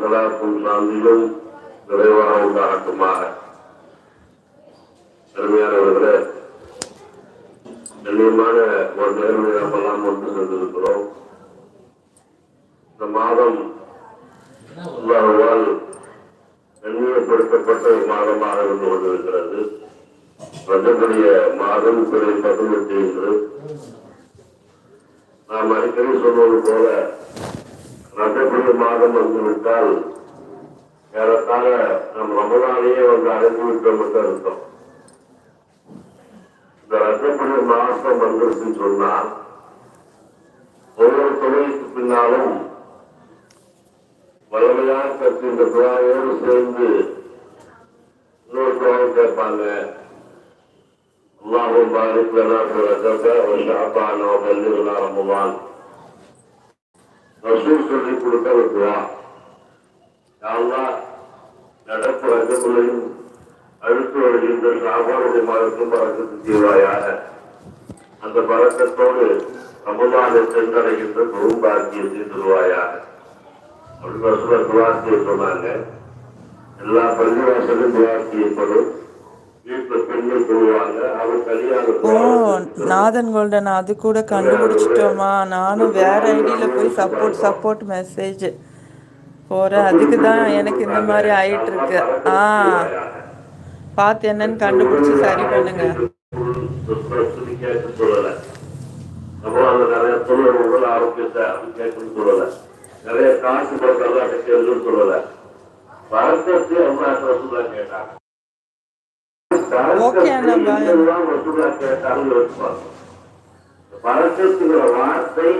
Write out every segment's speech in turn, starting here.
சலாத்தும் சாந்தியும் நிறைவாக உண்டாகட்டுமாக. அருமையானவர்களே, கண்ணியமான ஒரு நேர்மையை நாம் எல்லாம் கொண்டு சென்றிருக்கிறோம். இந்த மாதம் அல்லாஹ்வால் கண்ணியப்படுத்தப்பட்ட ஒரு மாதமாக இருந்து கொண்டிருக்கிறது. ரஜபுடைய மாதம் 18 என்று நாம் அடிக்கடி சொல்வது போல, ரஜபுடைய மாதம் வந்துவிட்டால் ஏறத்தாழ நம் ரமலானையே வந்து அடைந்து விட்டோம் என்று அர்த்தம். இந்த ரஜபுடைய மாதம் வந்துருச்சுன்னு சொன்னால் ஒவ்வொரு தொழிலுக்கு பின்னாலும் வலிமையான கட்சி இந்த துவாயோடு சேர்ந்து இன்னொரு துவாவும் கேட்பாங்க. அல்லாஹும் பாரிக் லனா ஃபி ரஜப வ ஷஅபான வ பல்லிக்னா ரமலான். ரசூல் சொல்லி கொடுத்த ஒரு துவா. யா அல்லாஹ், நடப்பு ரஜபுலையும் அடுத்து வருகின்ற ஷஅபானுடைய மாதத்தும் பரக்கத்து செய்வாயாக. அந்த பரக்கத்தோடு ரமலானை சென்றடைகின்ற பெரும் பாக்கியத்தை தருவாயாக. அப்படின்னு துவார்த்தியை சொன்னாங்க. எல்லா பள்ளிவாசலும் துவார்த்தியப்படும். வீட்டில் பெண்கள் சொல்லுவாங்க, அவர் கல்யாணம். நாதன் கோல்டன் அது கூட கண்டுபிடிச்சிட்டோமா? நானும் வேற ஐடியில போய் சப்போர்ட் மெசேஜ் போறேன். அதுக்கு தான் எனக்கு இந்த மாதிரி ஆயிட்டு இருக்கு. பார்த்து என்னன்னு கண்டுபிடிச்சு சரி பண்ணுங்க. சொல்லல நிறைய சொல்ல உடல் ஆரோக்கியத்தை கேட்கணும்னு சொல்லல, நிறைய காசு கொடுத்து அல்லாட்ட கேள்வின்னு சொல்லல. பரக்கத்தை அல்லாஹ் கேட்டாங்க. பரக்கத்துங்கிற வார்த்தை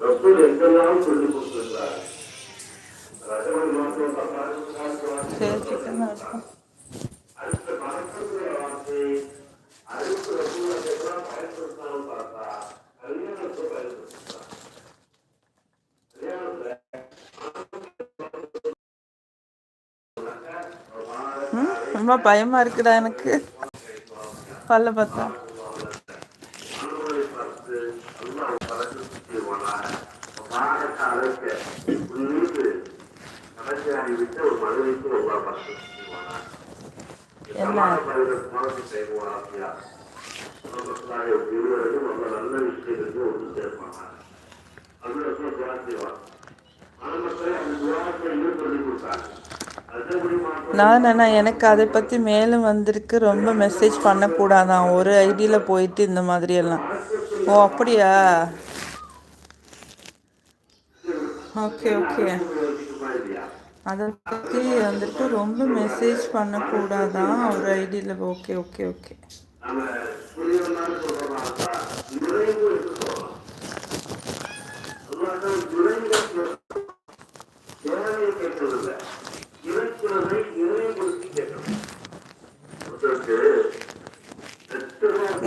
ரசூல் எங்கெல்லாம் சொல்லி கொடுத்திருந்தார். அடுத்த பரக்கத்துங்கிற வார்த்தை அடுத்த ரசூல் எங்கெல்லாம் பயன்படுத்தாலும் பார்த்தா கல்யாணத்தை பயன்படுத்தினார். ரொம்ப பயமா இருக்குடா எனக்கு. பல்ல பார்த்தா என்ன நல்ல விஷயத்துக்கு ஒன்று சேர்ப்பாங்க. நான் எனக்கு அதை பற்றி மேலும் வந்திருக்கு. ரொம்ப மெசேஜ் பண்ணக்கூடாதான் ஒரு ஐடியில் போயிட்டு இந்த மாதிரி எல்லாம். ஓ அப்படியா? Okay okay. அதை பற்றி வந்துட்டு ரொம்ப மெசேஜ் பண்ணக்கூடாதான் ஒரு ஐடியில். Okay okay okay.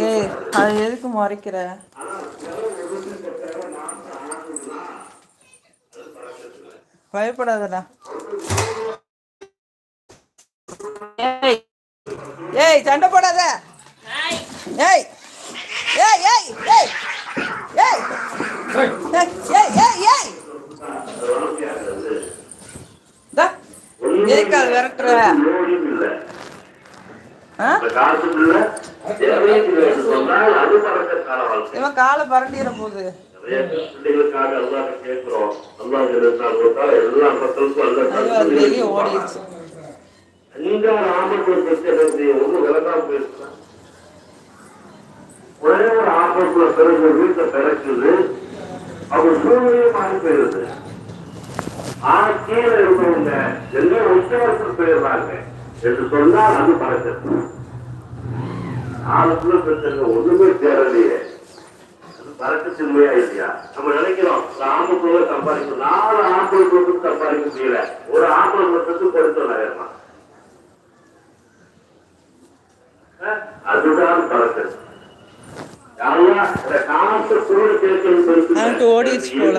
ஏய், அது எதுக்கு முறைக்கிற? பயப்படாதடா. ஏய் ஏய், சண்டை போடாத. ஏய் ஏய் ஏய் ஏய் ஏய் ஏய் ஏய் ஏய் ஏய் விரட்டுற. இவன் காலை பரண்டிற போது வெளியே ஓடிடுச்சு. ஒரே ஒரு ஆபத்துல பிறகு வீட்டை பிறக்குது. அவங்க சூழ்நிலையே மாறி போயிருது. கீழே இருக்கவங்க எல்லாம் உச்சவரத்தில் போயிடுறாங்க என்று சொன்னால் அது பறக்கிறது. ஆளுக்குள்ள பிரச்சனை ஒண்ணுமே தேரலையே, அது பறக்கத்தின்மையா இல்லையா? நம்ம நினைக்கிறோம் ஆம்பளை சம்பாதிக்கணும், 4 ஆம்பளை சம்பாதிக்க முடியல, ஒரு ஆம்பளை மட்டும் கொடுத்தோம். அதுதான் பறக்கிறது. காசு கூட கேட்கணும். ஓடிச்சு போல.